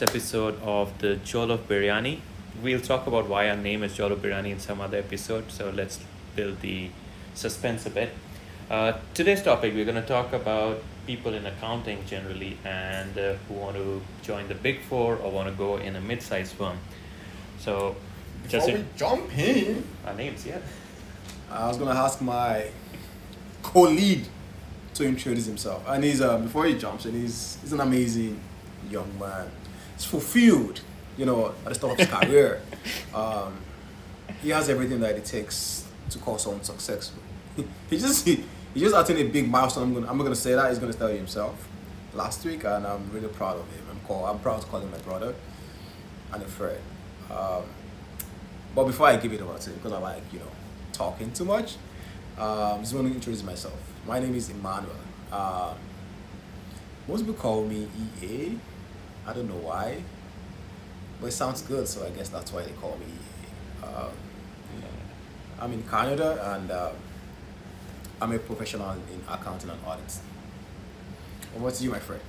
episode of the Jollof Biryani. We'll talk about why our name is Jollof Biryani in some other episode, so let's build the suspense a bit. Today's topic, we're going to talk about people in accounting generally and who want to join the Big Four or want to go in a mid-sized firm. So, just Before we jump in, our names, yeah. I was gonna ask my co-lead to introduce himself, and he's before he jumps in, he's an amazing young man. He's fulfilled, at the start of his career. He has everything that it takes to call someone successful. He just attained a big milestone. I'm not gonna say that. He's gonna tell you himself last week, and I'm really proud of him. I'm proud to call him my brother and a friend. But before I give it over to him, because I like talking too much, I just want to introduce myself. My name is Emmanuel. Most people call me EA. I don't know why, but it sounds good, so I guess that's why they call me EA. I'm in Canada, and I'm a professional in accounting and audit. And what's you, my friend?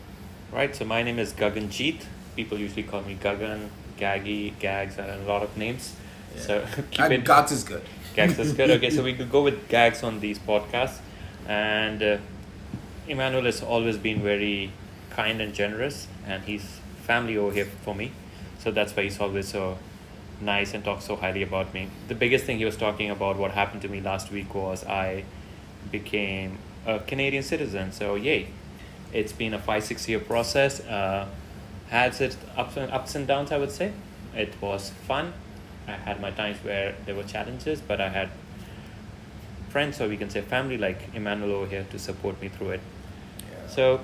Right, so my name is Gaganjeet. People usually call me Gagan, Gaggy, Gags, and a lot of names. Yeah. So keep And it. Gags is good. Gags is good. Okay, so we could go with Gags on these podcasts. And Emmanuel has always been very kind and generous, and he's family over here for me. So that's why he's always so nice and talks so highly about me. The biggest thing he was talking about, what happened to me last week, was I became a Canadian citizen. So yay. It's been a 5-6 year process. Had its ups and downs, I would say. It was fun. I had my times where there were challenges, but I had friends, or we can say family, like Emmanuel over here to support me through it. Yeah. So,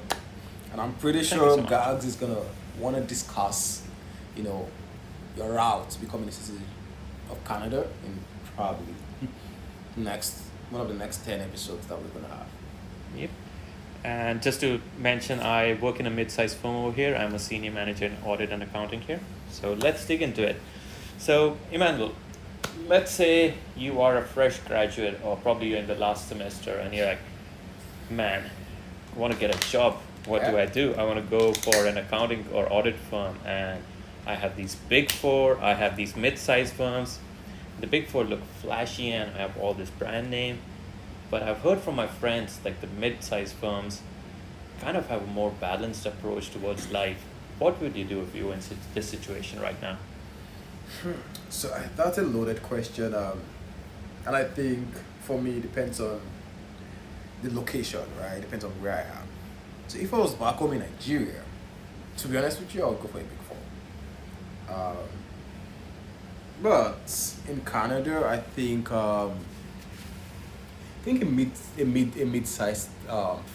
And I'm pretty Thank you sure so much. Gags is gonna want to discuss, your route to becoming a citizen of Canada in probably one of the next 10 episodes that we're gonna have. yep. And just to mention, I work in a mid-sized firm over here. I'm a senior manager in audit and accounting here. So let's dig into it. So, Emmanuel, let's say you are a fresh graduate, or probably you're in the last semester, and you're like, man, I want to get a job. What do Yeah. I do? I want to go for an accounting or audit firm, and I have these big four, I have these mid-sized firms. The big four look flashy and have all this brand name, but I've heard from my friends like the mid-sized firms kind of have a more balanced approach towards life. What would you do if you were in this situation right now? So that's a loaded question, and I think for me it depends on the location, right? It depends on where I am. So if I was back home in Nigeria, to be honest with you, I would go for a big four. But in Canada, I think a mid-sized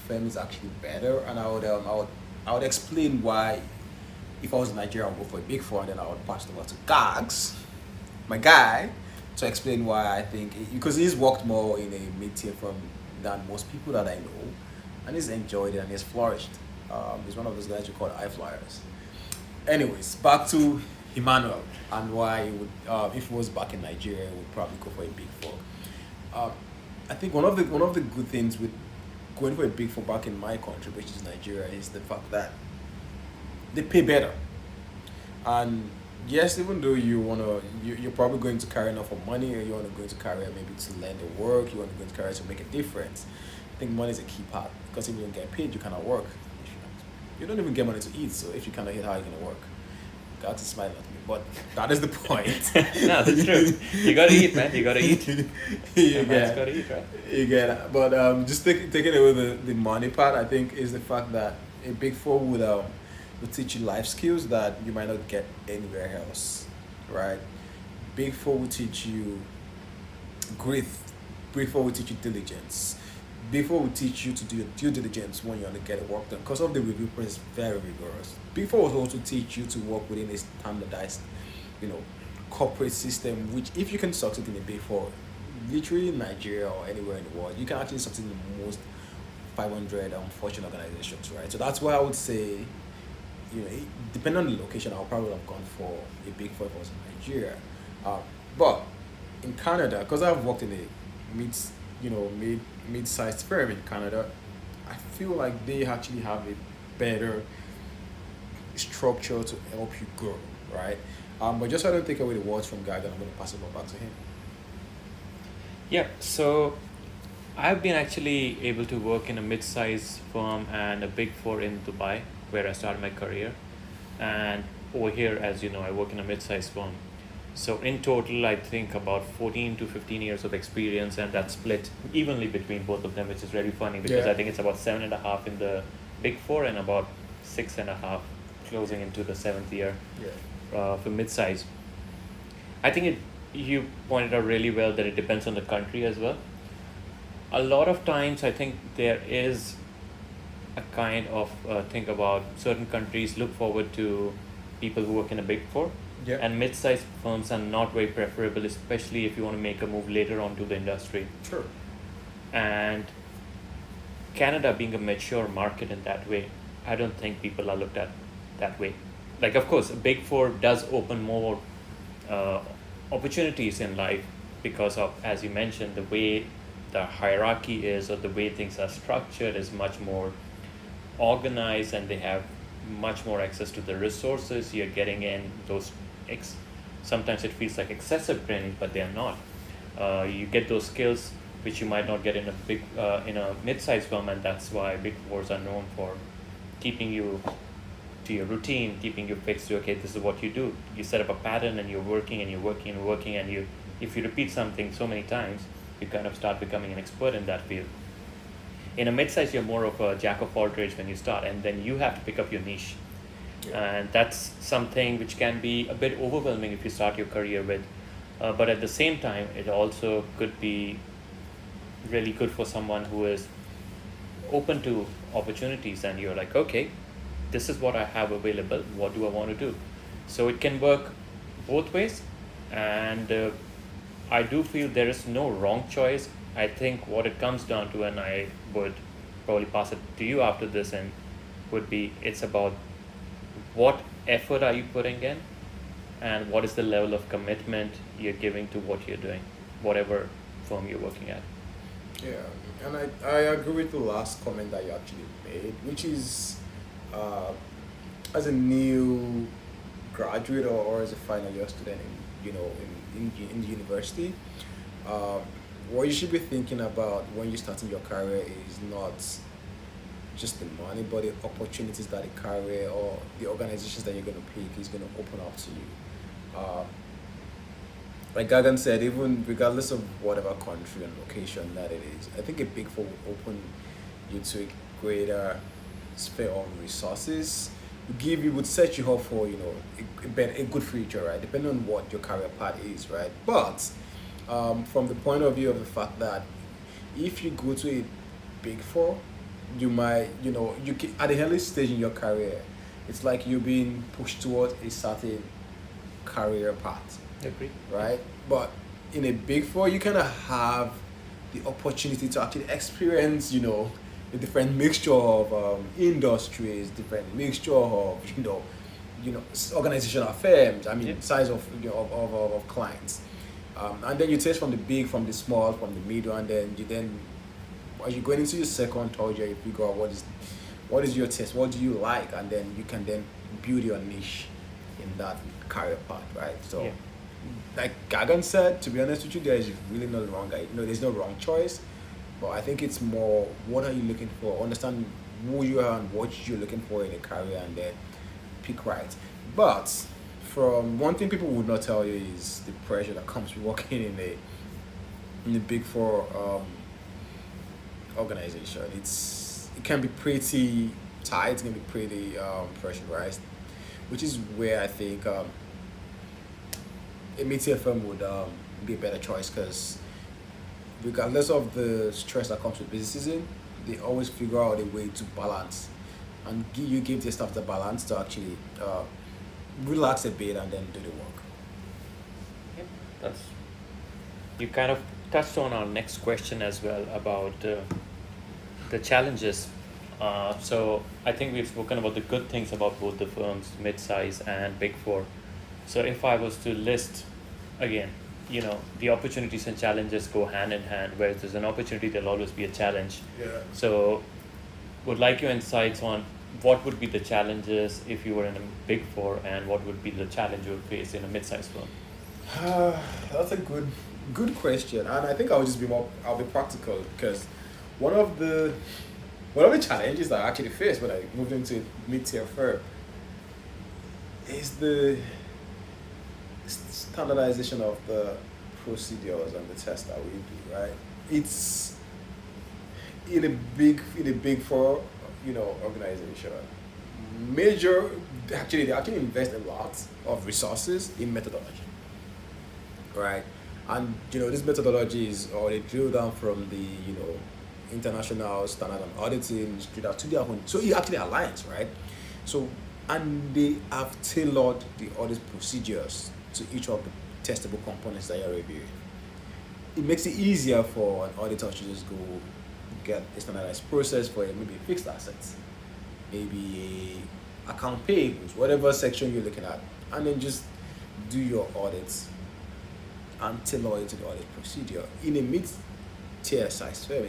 firm is actually better, and I would explain why. If I was in Nigeria, I would go for a big four, and then I would pass it over to Gags, my guy, to explain why I think, because he's worked more in a mid-tier firm than most people that I know, and he's enjoyed it and he's flourished. He's one of those guys you call high flyers. Anyways, back to Emmanuel and why he would, if he was back in Nigeria, he would probably go for a big four. I think one of the good things with going for a big four back in my country, which is Nigeria, is the fact that they pay better. And yes, even though you're probably going to carry enough for money, or you're going to carry maybe to learn the work, you're going to carry to make a difference. I think money is a key part, because if you don't get paid, you cannot work. You don't even get money to eat, so if you cannot eat, how are you going to work? God is smiling at me, but that is the point. No, that's true. You gotta eat, man. You gotta eat. You Man's get, gotta eat, right? you get, but just taking away the money part, I think is the fact that a big four would teach you life skills that you might not get anywhere else, right? Big four will teach you grit. Big four will teach you diligence. Big four will teach you to do your due diligence when you want to get a work done, because of the review process is very rigorous. Big four will also teach you to work within a standardized, corporate system, which if you can succeed in a big four, literally in Nigeria or anywhere in the world, you can actually succeed in most 500 Fortune organizations, right? So that's why I would say, depending on the location, I'll probably have gone for a big four if I was in Nigeria. But in Canada, because I've worked in a mid-sized firm in Canada, I feel like they actually have a better structure to help you grow, right? But just so I don't take away the words from Gagan, I'm going to pass it back to him. Yeah, so I've been actually able to work in a mid-sized firm and a big four in Dubai, where I started my career. And over here, as you know, I work in a mid-sized firm. So in total, I think about 14 to 15 years of experience, and that's split evenly between both of them, which is really funny because Yeah. I think it's about 7.5 in the big four and about 6.5 closing into the seventh year Yeah. for mid-size. I think you pointed out really well that it depends on the country as well. A lot of times, I think there is a kind of think about certain countries look forward to people who work in a big four, Yeah. and mid-sized firms are not very preferable, especially if you want to make a move later on to the industry. Sure. And Canada being a mature market in that way, I don't think people are looked at that way. Like, of course, a big four does open more uh, opportunities in life because of, as you mentioned, the way the hierarchy is or the way things are structured is much more organized, and they have much more access to the resources. You're getting in those sometimes it feels like excessive training, but they are not. You get those skills which you might not get in a big in a mid-sized firm, and that's why big fours are known for keeping you to your routine, keeping you fixed to, okay, this is what you do. You set up a pattern and you're working and you're working and working, and you, if you repeat something so many times, you kind of start becoming an expert in that field. In a mid-size, you're more of a jack of all trades when you start, and then you have to pick up your niche. And that's something which can be a bit overwhelming if you start your career with. But at the same time, it also could be really good for someone who is open to opportunities, and you're like, okay, this is what I have available. What do I want to do? So it can work both ways, and I do feel there is no wrong choice. I think what it comes down to, and I would probably pass it to you after this, and would be, it's about what effort are you putting in, and what is the level of commitment you're giving to what you're doing, whatever firm you're working at. Yeah, and I agree with the last comment that you actually made, which is as a new graduate or as a final year student in the university, what you should be thinking about when you're starting your career is not just the money, but the opportunities that the career or the organizations that you're going to pick is going to open up to you. Like Gagan said, even regardless of whatever country and location that it is, I think a big four will open you to a greater sphere of resources. Would set you up for a good future, right? Depending on what your career path is, right? But from the point of view of the fact that if you go to a big four, you might at the early stage in your career, it's like you're being pushed towards a certain career path. Agree. Right? But in a big four, you kind of have the opportunity to actually experience, the different mixture of industries, different mixture of, organizational firms. I mean, size of clients. And then you taste from the big, from the small, from the middle, and then as you go into your second, third year, you figure out what is your taste, what do you like, and then you can then build your niche in that career path, right? So, like Gagan said, to be honest with you, there is really no wrong guy. There's no wrong choice, but I think it's more, what are you looking for? Understand who you are and what you're looking for in a career, and then pick right. But from one thing people would not tell you is the pressure that comes with working in a big four organization. It can be pretty tight. It can be pretty pressurized, which is where I think a mid-tier firm would be a better choice, because regardless of the stress that comes with busy season, they always figure out a way to balance and give their staff the balance to actually relax a bit and then do the work. That's, you kind of touched on our next question as well about the challenges. So I think we've spoken about the good things about both the firms, mid-size and big four. So if I was to list again, the opportunities and challenges go hand in hand. Where there's an opportunity, there'll always be a challenge. Yeah. So would like your insights on what would be the challenges if you were in a big four, and what would be the challenge you would face in a mid-sized firm? That's a good question, and I think I'll be practical because one of the challenges that I actually faced when I moved into mid-tier firm is the standardization of the procedures and the tests that we do. Right, it's in a big four, organization. They actually invest a lot of resources in methodology, right? And this methodologies, or they drill down from the international standard and auditing straight out to their own. So it actually aligns, right? So, and they have tailored the audit procedures to each of the testable components that you're reviewing. It makes it easier for an auditor to just go get a standardized process for maybe a fixed assets, maybe a account payables, whatever section you're looking at, and then just do your audits and tailor it to the audit procedure. In a mid-tier size firm,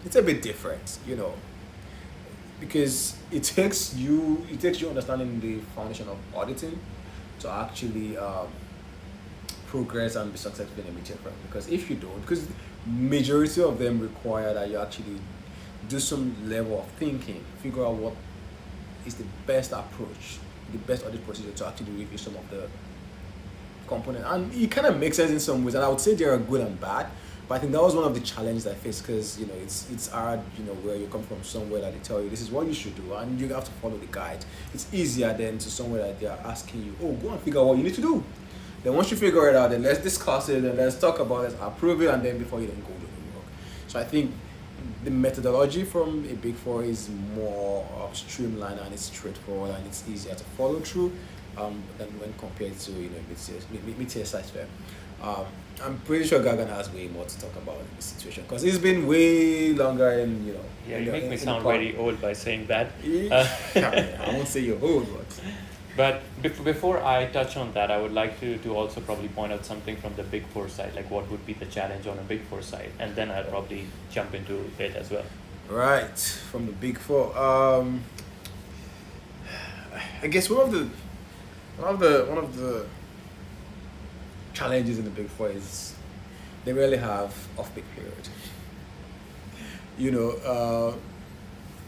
it's a bit different, because it takes you understanding the foundation of auditing to actually progress and be successful in a mid-tier firm. Because if you don't, because majority of them require that you actually do some level of thinking, figure out what is the best approach, the best audit procedure to actually review some of the components. And it kind of makes sense in some ways, and I would say they are good and bad. But I think that was one of the challenges I faced, because it's hard, where you come from somewhere that they tell you this is what you should do and you have to follow the guide. It's easier than to somewhere that they are asking you, oh, go and figure out what you need to do. Then once you figure it out, then let's discuss it and let's talk about it, approve it, and then before you then go do the work. So I think the methodology from a big four is more streamlined, and it's straightforward, and it's easier to follow through than when compared to mid-tier size firm. I'm pretty sure Gagan has way more to talk about in this situation, because it's been way longer in Yeah, you make me sound very old by saying that. I won't say you're old, But before I touch on that, I would like to also probably point out something from the Big Four side, like what would be the challenge on a Big Four side, and then I'll probably jump into it as well. Right, from the Big Four. I guess one of the challenges in the Big Four is they rarely have off-peak period.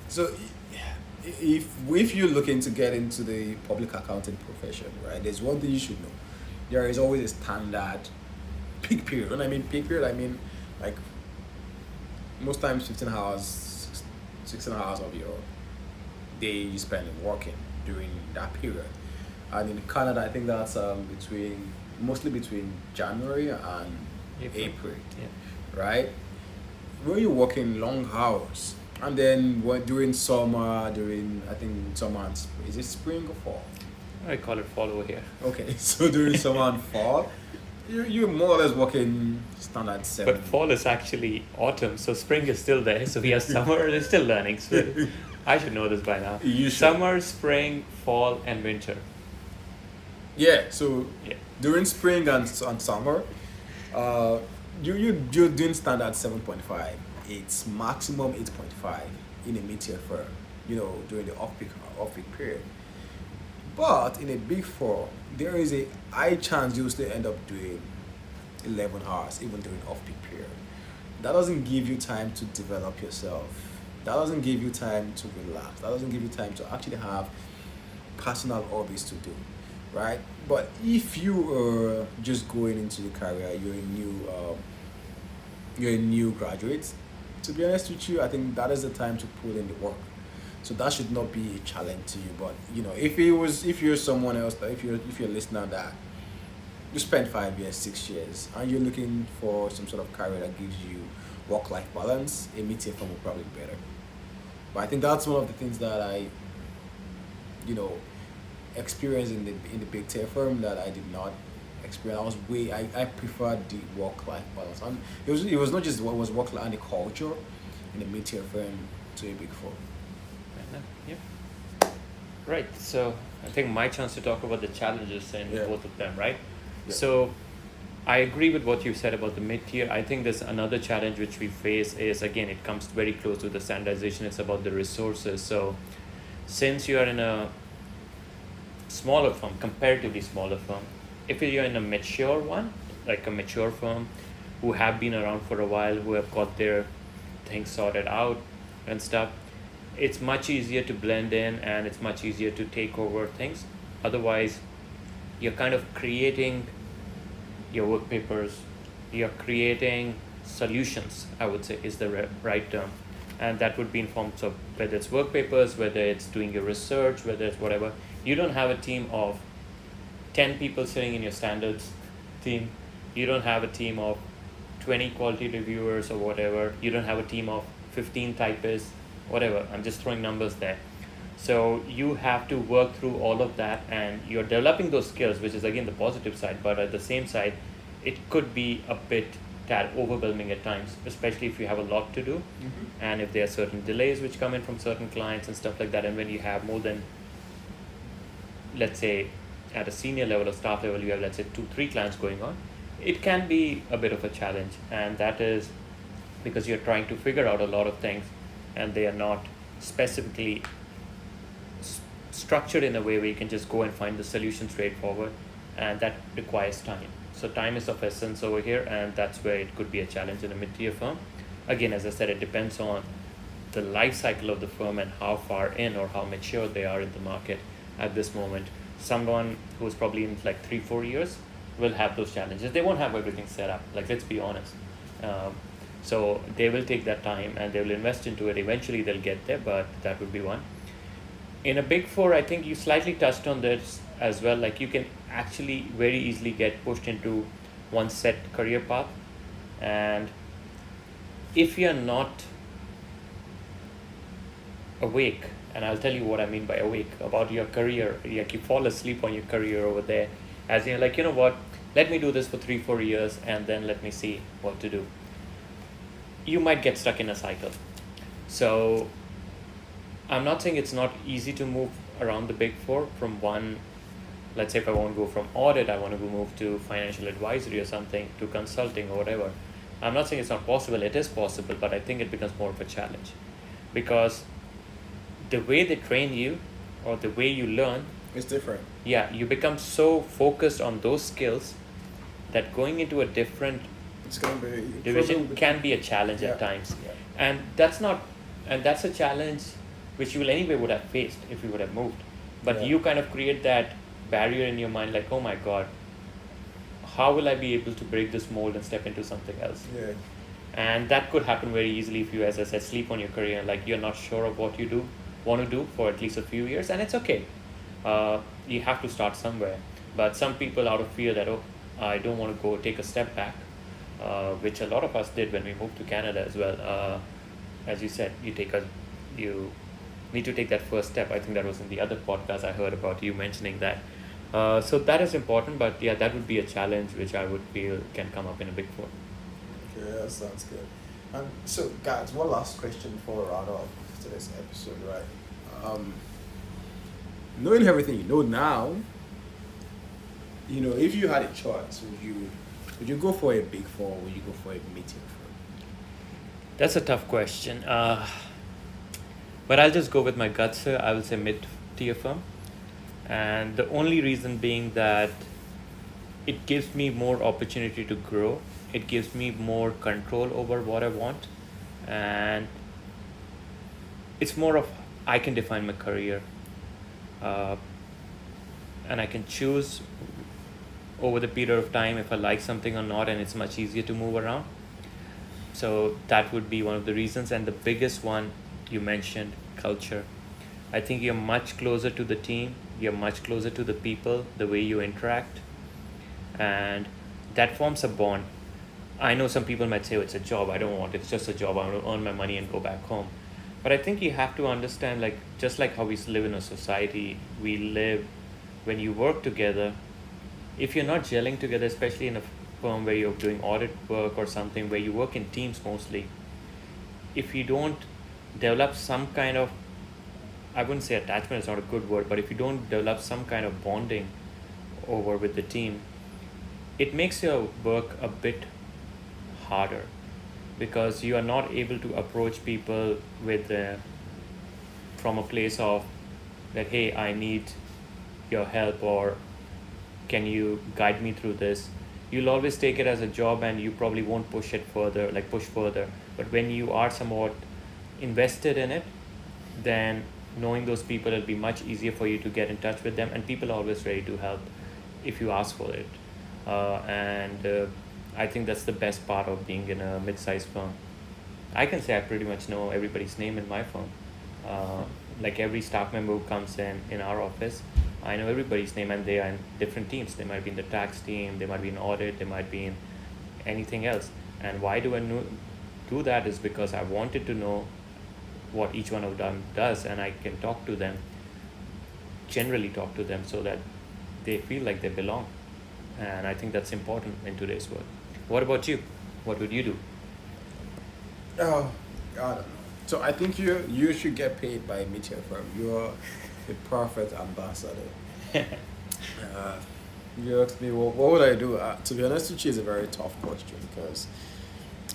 So if you're looking to get into the public accounting profession, right, there's one thing you should know. There is always a standard peak period. When I mean peak period, I mean like most times 16 hours of your day you spend working during that period. And in Canada, I think that's mostly between January and April. Yeah. Right? When you're working long hours, and then during summer, is it spring or fall? I call it fall over here. Okay, so during summer and fall, you're more or less working standard 7. But fall is actually autumn, so spring is still there. So we have summer, it's still learning. So I should know this by now. You should. Summer, spring, fall, and winter. Yeah, so during spring and summer, you're doing standard 7.5. It's maximum 8.5 in a mid-tier firm, during the off-peak period. But in a Big Four, there is a high chance you'll still end up doing 11 hours, even during off-peak period. That doesn't give you time to develop yourself. That doesn't give you time to relax. That doesn't give you time to actually have personal hobbies to do, right? But if you are just going into the career, you're a new graduate, to be honest with you, I think that is the time to put in the work. So that should not be a challenge to you. But if you're someone else, if you're a listener that you spend 5 years, 6 years, and you're looking for some sort of career that gives you work-life balance, a mid-tier firm will probably be better. But I think that's one of the things that I, experienced in the big tier firm that I did not experience. I preferred the work-life balance, and it was not just what was work-life and the culture in a mid-tier firm to a Big Four. Yep. Right. So I think my chance to talk about the challenges in both of them, right? Yeah. So I agree with what you said about the mid-tier. I think there's another challenge which we face is, again, it comes very close to the standardization. It's about the resources. So since you are in a smaller firm, comparatively smaller firm, if you're in a mature one, like a mature firm who have been around for a while, who have got their things sorted out and stuff, it's much easier to blend in and it's much easier to take over things. Otherwise, you're kind of creating your work papers, you're creating solutions, I would say is the right term. And that would be in forms of whether it's work papers, whether it's doing your research, whether it's whatever. You don't have a team of 10 people sitting in your standards team. You don't have a team of 20 quality reviewers or whatever. You don't have a team of 15 typists, whatever. I'm just throwing numbers there. So you have to work through all of that, and you're developing those skills, which is again the positive side. But at the same side, it could be a bit tad overwhelming at times, especially if you have a lot to do, and if there are certain delays which come in from certain clients and stuff like that. And when you have more than, let's say, at a senior level or staff level, you have, let's say, 2-3 clients going on, it can be a bit of a challenge. And that is because you're trying to figure out a lot of things, and they are not specifically structured in a way where you can just go and find the solution straightforward, and that requires time. So time is of essence over here, and that's where it could be a challenge in a mid-tier firm. Again, as I said, it depends on the life cycle of the firm and how far in or how mature they are in the market at this moment. Someone who's probably in like 3-4 years will have those challenges. They won't have everything set up, like, let's be honest. So they will take that time and they will invest into it. Eventually they'll get there, but that would be one. In a big four, I think you slightly touched on this as well. Like, you can actually very easily get pushed into one set career path, and if you're not awake, and I'll tell you what I mean by awake about your career, like you fall asleep on your career over there, as you're like, you know what, let me do this for 3-4 years and then let me see what to do. You might get stuck in a cycle. So I'm not saying it's not easy to move around the big four from one. Let's say if I want to go from audit, I want to move to financial advisory or something, to consulting or whatever. I'm not saying it's not possible, it is possible, but I think it becomes more of a challenge, because the way they train you or the way you learn, it's different. Yeah, you become so focused on those skills that going into a different division can be a challenge at times. And that's a challenge which you will anyway would have faced if you would have moved. But you kind of create that barrier in your mind, like, oh my God, how will I be able to break this mold and step into something else? And that could happen very easily if you, as I said, sleep on your career, like you're not sure of what you want to do for at least a few years, and it's okay. You have to start somewhere. But some people, out of fear that, oh, I don't want to go take a step back, which a lot of us did when we moved to Canada as well. As you said, you need to take that first step. I think that was in the other podcast I heard about you mentioning that. So that is important, but yeah, that would be a challenge which I would feel can come up in a big four. Okay, that sounds good. So guys, one last question before we round off today's episode, right? Knowing everything you know now, if you had a choice, would you go for a big four or would you go for a mid-tier firm? That's a tough question. But I'll just go with my guts here. I will say mid-tier firm. And the only reason being that it gives me more opportunity to grow. It gives me more control over what I want. And it's more of, I can define my career. And I can choose over the period of time if I like something or not, and it's much easier to move around. So that would be one of the reasons. And the biggest one you mentioned, culture. I think you're much closer to the team, you're much closer to the people, the way you interact, and that forms a bond. I know some people might say, oh, it's a job, I don't want it, it's just a job, I want to earn my money and go back home. But I think you have to understand, like, just like how we live in a society, we live, when you work together, if you're not gelling together, especially in a firm where you're doing audit work or something where you work in teams mostly, if you don't develop some kind of, I wouldn't say attachment, it's not a good word, but if you don't develop some kind of bonding over with the team, it makes your work a bit harder, because you are not able to approach people with from a place of that, hey, I need your help, or can you guide me through this, you'll always take it as a job and you probably won't push it further, like push further. But when you are somewhat invested in it, then knowing those people, it'll be much easier for you to get in touch with them, and people are always ready to help if you ask for it. And I think that's the best part of being in a mid-sized firm. I can say I pretty much know everybody's name in my firm. Like every staff member who comes in our office, I know everybody's name, and they are in different teams. They might be in the tax team, they might be in audit, they might be in anything else. And why do I do that is because I wanted to know what each one of them does, and I can generally talk to them so that they feel like they belong. And I think that's important in today's world. What about you? What would you do? Oh, I don't know. So I think you should get paid by a media firm. You're the perfect ambassador. You asked me what would I do? To be honest with you, it's a very tough question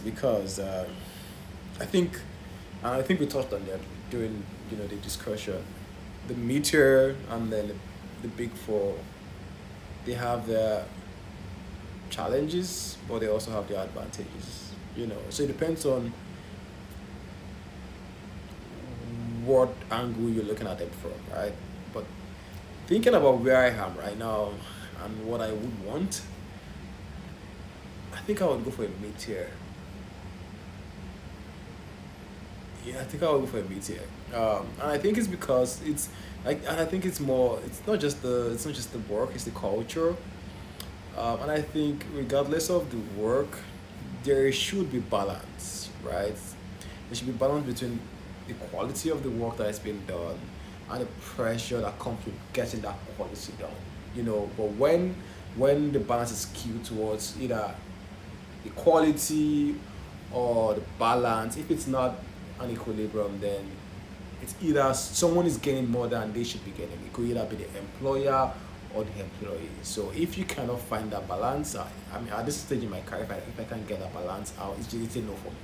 because I think we touched on that during the discussion. The meteor and then the big four, they have their challenges, but they also have their advantages. So it depends on what angle you're looking at them from, right? But thinking about where I am right now and what I would want, I think I would go for a mid-tier. Yeah, I think I would go for a mid-tier. And I think it's because it's like, and I think it's more. It's not just the work; it's the culture. And I think regardless of the work, there should be balance, right? There should be balance between the quality of the work that has been done and the pressure that comes with getting that quality done. But when the balance is skewed towards either the quality or the balance, if it's not an equilibrium, then it's either someone is getting more than they should be getting. It could either be the employer or the employee. So if you cannot find that balance, I mean, at this stage in my career, if I can't get that balance out, it's a no for me.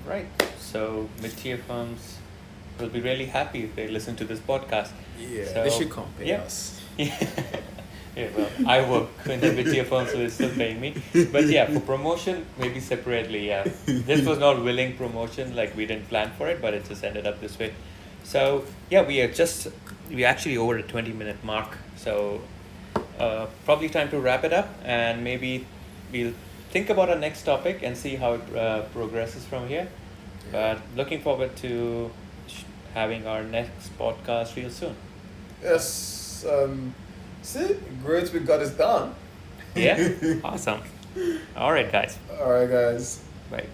Right. So mid-tier firms will be really happy if they listen to this podcast. Yeah, so, they should come pay us. Yeah, well, I work in the mid-tier firm, so they're still paying me. But yeah, for promotion, maybe separately, yeah. This was not willing promotion, like we didn't plan for it, but it just ended up this way. So yeah, we're actually over a 20-minute mark. So probably time to wrap it up, and maybe we'll think about our next topic and see how it progresses from here. But looking forward to having our next podcast real soon. Yes. See, great, we got this done. Yeah, awesome. All right, guys. All right, guys. Bye.